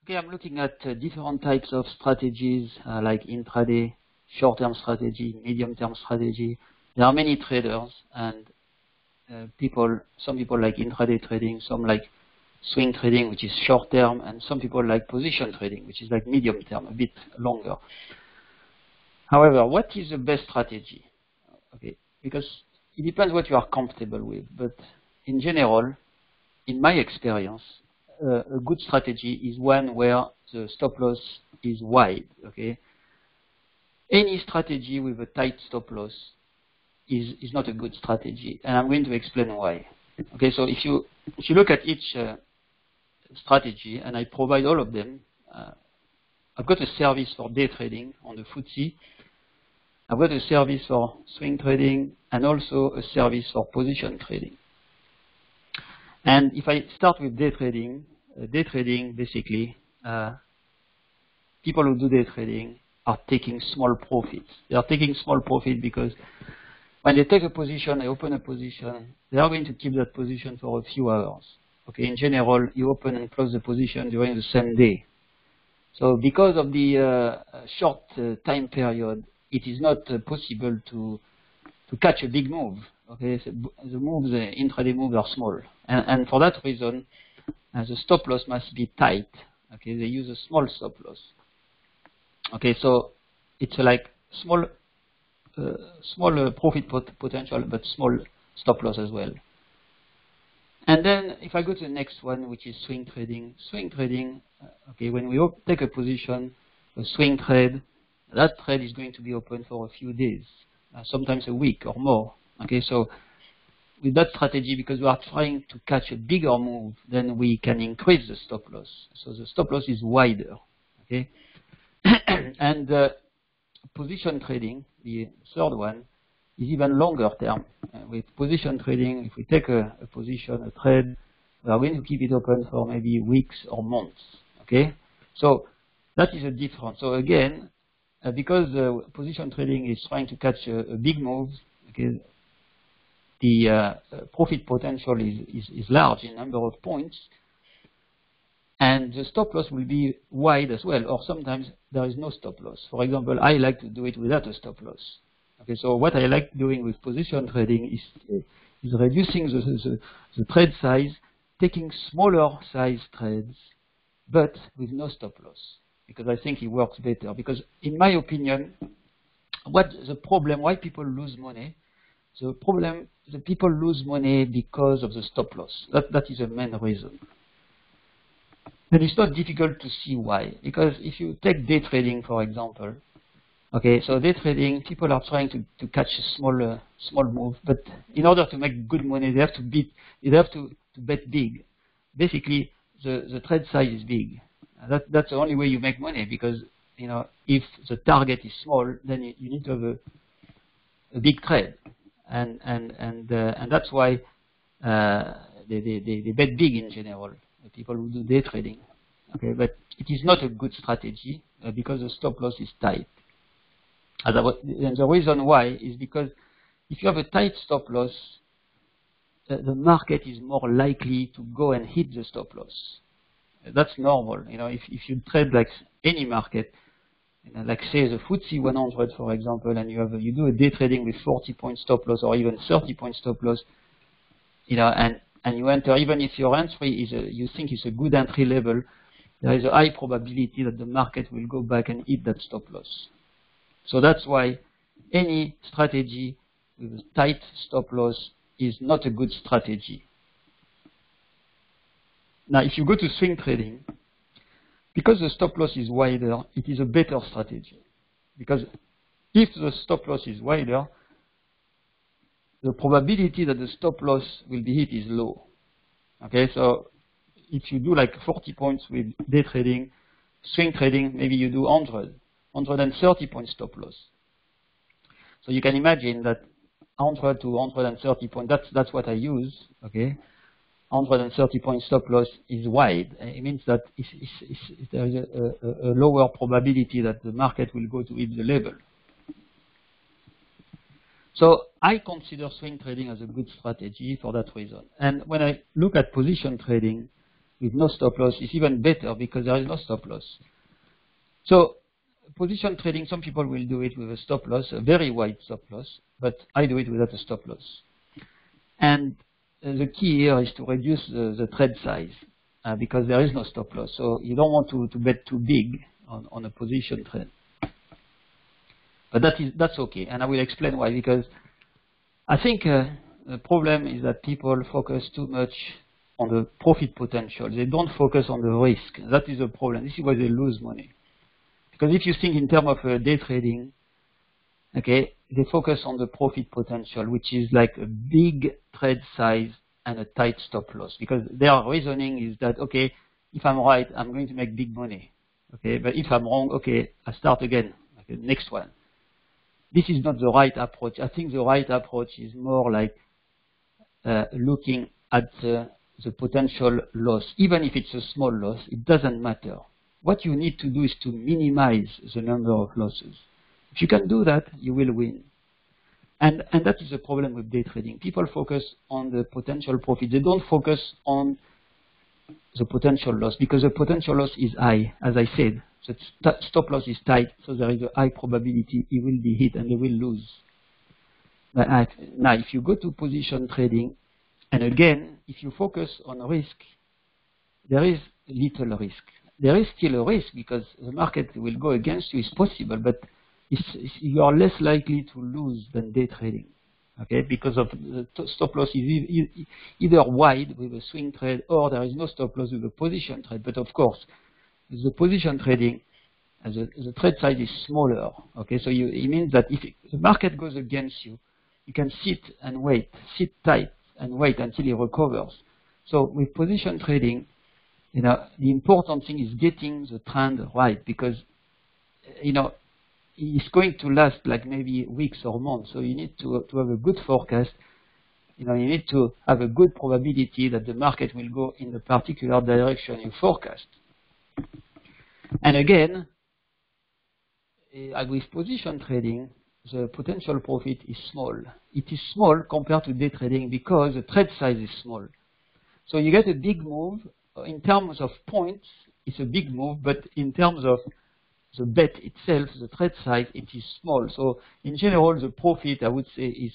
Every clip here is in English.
Okay, I'm looking at different types of strategies like intraday, short-term strategy, medium-term strategy. There are many traders and some people like intraday trading, some like swing trading, which is short-term, and some people like position trading, which is like medium-term, a bit longer. However, what is the best strategy? Okay, because it depends what you are comfortable with, but in general, in my experience, a good strategy is one where the stop loss is wide. Okay, any strategy with a tight stop loss is not a good strategy, and I'm going to explain why. Okay, so if you look at each strategy, and I provide all of them, I've got a service for day trading on the FTSE. I've got a service for swing trading and also a service for position trading. And if I start with day trading basically, people who do day trading are taking small profits. They are taking small profit because when they take a position, they open a position, they are going to keep that position for a few hours. Okay, in general, you open and close the position during the same day. So because of the short time period, it is not possible to catch a big move. Okay, so the moves, intraday moves are small, and for that reason, the stop loss must be tight. Okay, they use a small stop loss. Okay, so it's like small profit potential, but small stop loss as well. And then if I go to the next one, which is swing trading. Swing trading, okay, when we take a position, a swing trade, that trade is going to be open for a few days, sometimes a week or more. Okay, so with that strategy, because we are trying to catch a bigger move, then we can increase the stop loss. So the stop loss is wider. Okay, and position trading, the third one, is even longer term. With position trading, if we take a position, a trade, we are going to keep it open for maybe weeks or months. Okay, so that is a difference. So again, because position trading is trying to catch a big move, okay, the profit potential is large in number of points, and the stop loss will be wide as well, or sometimes there is no stop loss. For example, I like to do it without a stop loss. Okay, so what I like doing with position trading is reducing the trade size, taking smaller size trades, but with no stop loss, because I think it works better. Because in my opinion, what the problem, why people lose money, the people lose money because of the stop loss. That is the main reason. And it's not difficult to see why, because if you take day trading, for example, okay, so day trading, people are trying to catch a small move, but in order to make good money, they have to bet big. Basically, the trade size is big. That's the only way you make money, because if the target is small, then you need to have a big trade, and that's why they bet big in general. The people who do day trading, okay, but it is not a good strategy because the stop loss is tight. And the reason why is because if you have a tight stop loss, the market is more likely to go and hit the stop loss. That's normal. If you trade like any market, like say the FTSE 100, for example, and you do a day trading with 40-point stop loss or even 30-point stop loss, and you enter, even if your entry you think is a good entry level, there is a high probability that the market will go back and hit that stop loss. So that's why any strategy with a tight stop loss is not a good strategy. Now, if you go to swing trading, because the stop loss is wider, it is a better strategy. Because if the stop loss is wider, the probability that the stop loss will be hit is low. Okay, so if you do like 40 points with day trading, swing trading, maybe you do 130 point stop loss. So you can imagine that 100 to 130 point, that's what I use, okay? 130 point stop loss is wide. It means that there is a lower probability that the market will go to hit the level. So I consider swing trading as a good strategy for that reason. And when I look at position trading, with no stop loss is even better because there is no stop loss. So position trading, some people will do it with a stop loss, a very wide stop loss, but I do it without a stop loss. And the key here is to reduce the trade size because there is no stop loss. So you don't want to bet too big on a position trade. But that's okay, and I will explain why. Because I think the problem is that people focus too much on the profit potential. They don't focus on the risk. That is the problem. This is why they lose money. Because if you think in terms of day trading, okay, they focus on the profit potential, which is like a big trade size and a tight stop loss. Because their reasoning is that, okay, if I'm right, I'm going to make big money. Okay, but if I'm wrong, okay, I start again. Okay, next one. This is not the right approach. I think the right approach is more like looking at the potential loss. Even if it's a small loss, it doesn't matter. What you need to do is to minimize the number of losses. If you can do that, you will win. And that is the problem with day trading. People focus on the potential profit. They don't focus on the potential loss because the potential loss is high, as I said. The stop loss is tight, so there is a high probability it will be hit and they will lose. Now, if you go to position trading, and again, if you focus on risk, there is little risk. There is still a risk because the market will go against you. It's possible, but you are less likely to lose than day trading. Okay, because of the stop loss is either wide with a swing trade or there is no stop loss with a position trade. But of course, the position trading, the trade size is smaller. Okay, so it means that if the market goes against you, you can sit and wait, sit tight and wait until it recovers. So with position trading, the important thing is getting the trend right because, it's going to last like maybe weeks or months. So you need to have a good forecast. You need to have a good probability that the market will go in the particular direction you forecast. And again, with position trading, the potential profit is small. It is small compared to day trading because the trade size is small. So you get a big move. In terms of points, it's a big move, but in terms of the bet itself, the trade size, it is small. So in general, the profit, I would say, is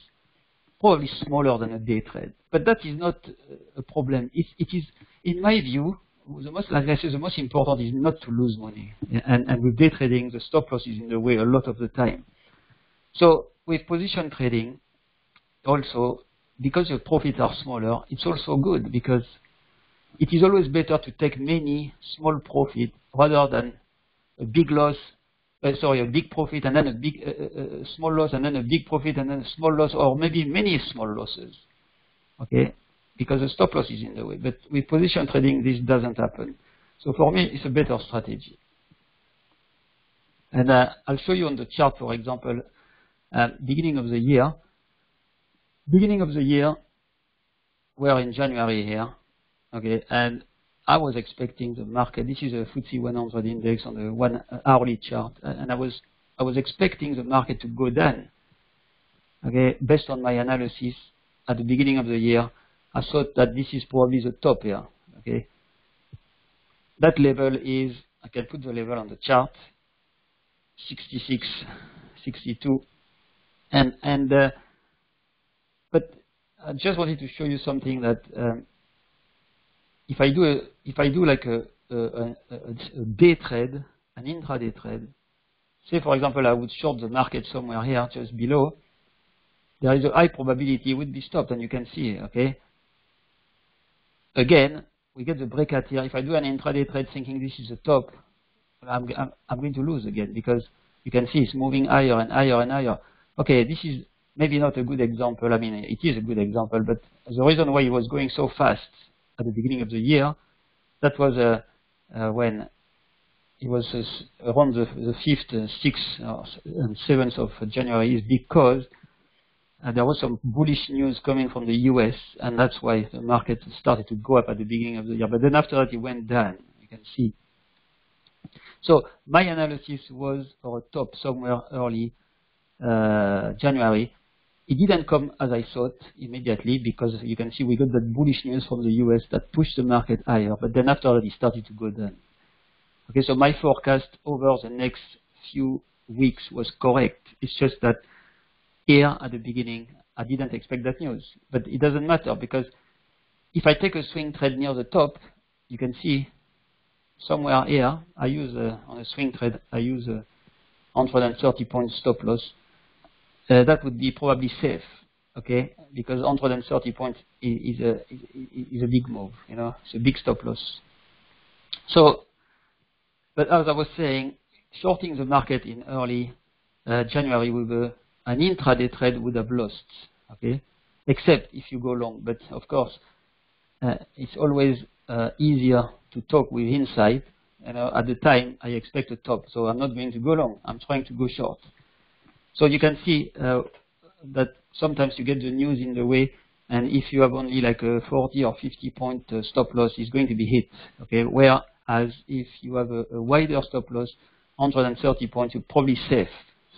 probably smaller than a day trade. But that is not a problem. It is, in my view, like I said, the most important is not to lose money. And with day trading, the stop loss is in the way a lot of the time. So with position trading, also, because your profits are smaller, it's also good because it is always better to take many small profits rather than a big loss, a big profit and then a big small loss and then a big profit and then a small loss, or maybe many small losses. Okay, because the stop loss is in the way. But with position trading, this doesn't happen. So for me, it's a better strategy. And I'll show you on the chart, for example, beginning of the year. Beginning of the year, we're in January here. Okay, and I was expecting the market. This is a FTSE 100 index on the 1 hourly chart, and I was expecting the market to go down. Okay, based on my analysis at the beginning of the year, I thought that this is probably the top here. Okay, that level is, I can put the level on the chart, 66, 62, but I just wanted to show you something that. If I do like a day trade, an intraday trade, say for example I would short the market somewhere here just below, there is a high probability it would be stopped, and you can see, okay. Again, we get the breakout here. If I do an intraday trade thinking this is the top, I'm going to lose again because you can see it's moving higher and higher and higher. Okay, this is maybe not a good example. I mean, it is a good example, but the reason why it was going so fast at the beginning of the year, that was when it was around the 5th, 6th, and 7th of January, is because there was some bullish news coming from the US, and that's why the market started to go up at the beginning of the year. But then after that, it went down, you can see. So my analysis was for a top somewhere early January. it didn't come as I thought immediately, because you can see we got that bullish news from the US that pushed the market higher, but then after that it started to go down. Okay, so my forecast over the next few weeks was correct. It's just that here at the beginning I didn't expect that news, but it doesn't matter, because if I take a swing trade near the top, you can see somewhere here I use on a swing trade I use a 130 point stop loss. That would be probably safe, okay, because 130 points is a big move, you know, it's a big stop loss. So, but as I was saying, shorting the market in early January with an intraday trade would have lost, okay, except if you go long. But of course, it's always easier to talk with insight. You know, at the time I expect a top, so I'm not going to go long. I'm trying to go short. So you can see that sometimes you get the news in the way, and if you have only like a 40 or 50 point stop loss, it's going to be hit. Okay, whereas if you have a wider stop loss, 130 points, you're probably safe.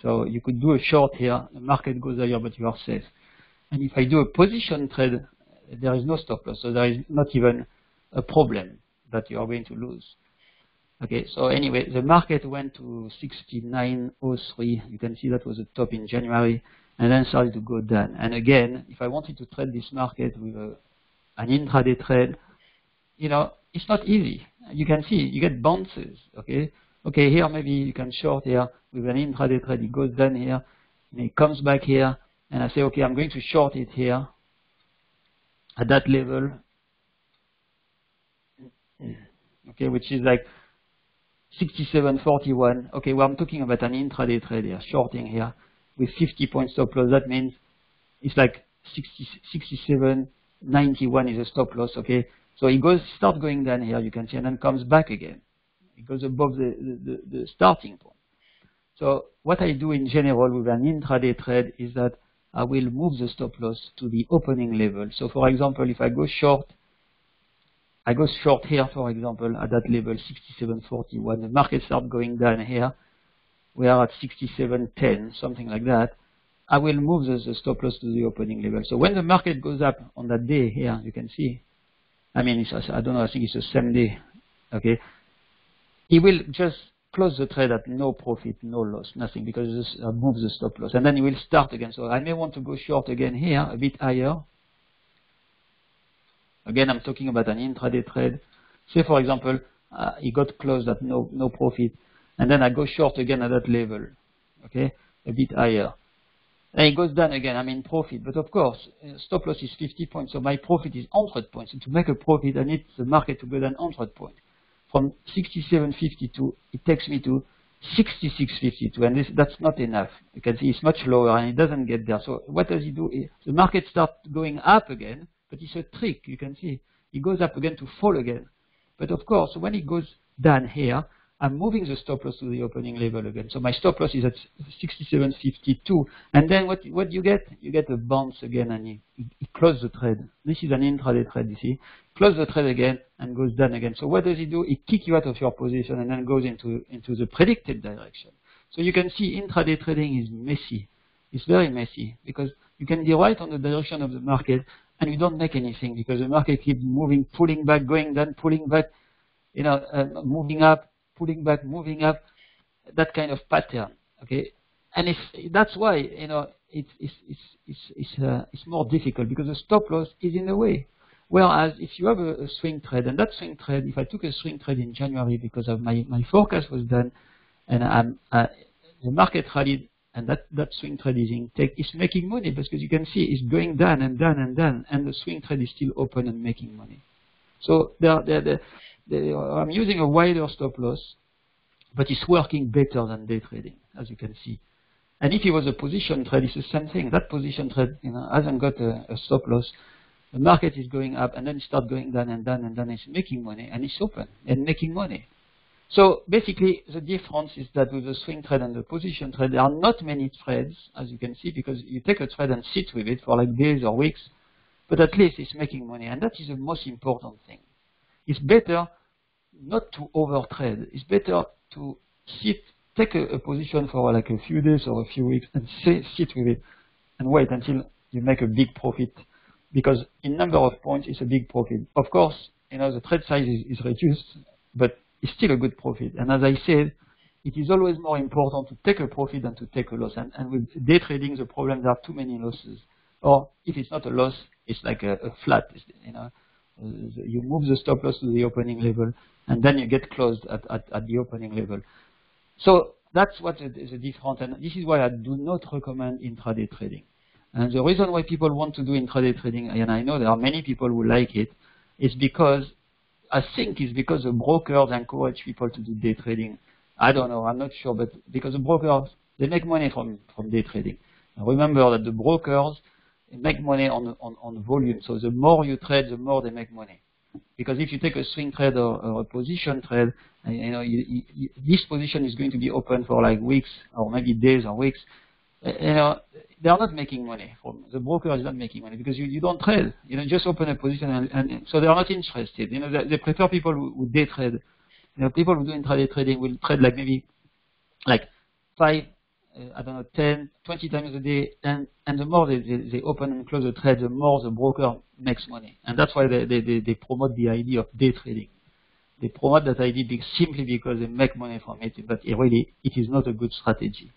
So you could do a short here, the market goes higher, but you are safe. And if I do a position trade, there is no stop loss, so there is not even a problem that you are going to lose. Okay, so anyway, the market went to 69.03. You can see that was a top in January, and then started to go down. And again, if I wanted to trade this market with an intraday trade, you know, it's not easy. You can see you get bounces. Okay, here maybe you can short here with an intraday trade. It goes down here, and it comes back here, and I say, okay, I'm going to short it here at that level. Okay, which is like 67.41. Okay, well, I'm talking about an intraday trade here, shorting here with 50 point stop loss. That means it's like 67.91 is a stop loss. Okay, so it starts going down here, you can see, and then comes back again. It goes above the starting point. So what I do in general with an intraday trade is that I will move the stop loss to the opening level. So for example, if I go short here, for example, at that level, 67.41. The market starts going down here. We are at 67.10, something like that. I will move the stop loss to the opening level. So when the market goes up on that day here, you can see, I mean, I don't know, I think it's the same day, okay? He will just close the trade at no profit, no loss, nothing, because it just moves the stop loss. And then he will start again. So I may want to go short again here, a bit higher. Again, I'm talking about an intraday trade. Say, for example, it got closed at no profit, and then I go short again at that level, okay, a bit higher. And it goes down again, I'm in profit. But of course, stop loss is 50 points, so my profit is 100 points. And to make a profit, I need the market to go down 100 points. From 67.52, it takes me to 66.52, and that's not enough. You can see it's much lower, and it doesn't get there. So what does he do? The market starts going up again. But it's a trick, you can see. It goes up again to fall again. But of course, when it goes down here, I'm moving the stop loss to the opening level again. So my stop loss is at 67.52. And then what you get? You get a bounce again, and you close the trade. This is an intraday trade, you see. Close the trade again and goes down again. So what does it do? It kicks you out of your position and then goes into the predicted direction. So you can see intraday trading is messy. It's very messy, because you can be right on the direction of the market, and you don't make anything, because the market keeps moving, pulling back, going down, pulling back, you know, moving up, pulling back, moving up, that kind of pattern. Okay, and that's why, you know, it's more difficult, because the stop loss is in the way. Whereas if you have a swing trade, and that swing trade, if I took a swing trade in January because of my forecast was done, and the market rallied, and that swing trade is making money, because you can see it's going down and down and down, and the swing trade is still open and making money. So I'm using a wider stop loss, but it's working better than day trading, as you can see. And if it was a position trade, it's the same thing. That position trade, you know, hasn't got a stop loss. The market is going up, and then it starts going down and down and down. It's making money, and it's open and making money. So basically, the difference is that with the swing trade and the position trade, there are not many trades, as you can see, because you take a trade and sit with it for like days or weeks, but at least it's making money, and that is the most important thing. It's better not to overtrade. It's better to take a position for like a few days or a few weeks and sit with it, and wait until you make a big profit, because in number of points, it's a big profit. Of course, the trade size is reduced, but it's still a good profit. And as I said, it is always more important to take a profit than to take a loss. And with day trading, the problem, there are too many losses. Or if it's not a loss, it's like a flat. You move the stop loss to the opening level, and then you get closed at the opening level. So that's what is the difference, and this is why I do not recommend intraday trading. And the reason why people want to do intraday trading, and I know there are many people who like it, is because the brokers encourage people to do day trading. I don't know, I'm not sure, but because the brokers, they make money from day trading. Now remember that the brokers make money on volume. So the more you trade, the more they make money. Because if you take a swing trade or a position trade, this position is going to be open for like weeks or maybe days or weeks. They are not making money. The broker is not making money because you don't trade. Just open a position, and so they are not interested. They prefer people who day trade. People who do intraday trading will trade like maybe like 5, 10, 20 times a day, and the more they open and close the trade, the more the broker makes money. And that's why they promote the idea of day trading. They promote that idea simply because they make money from it, but it is not a good strategy.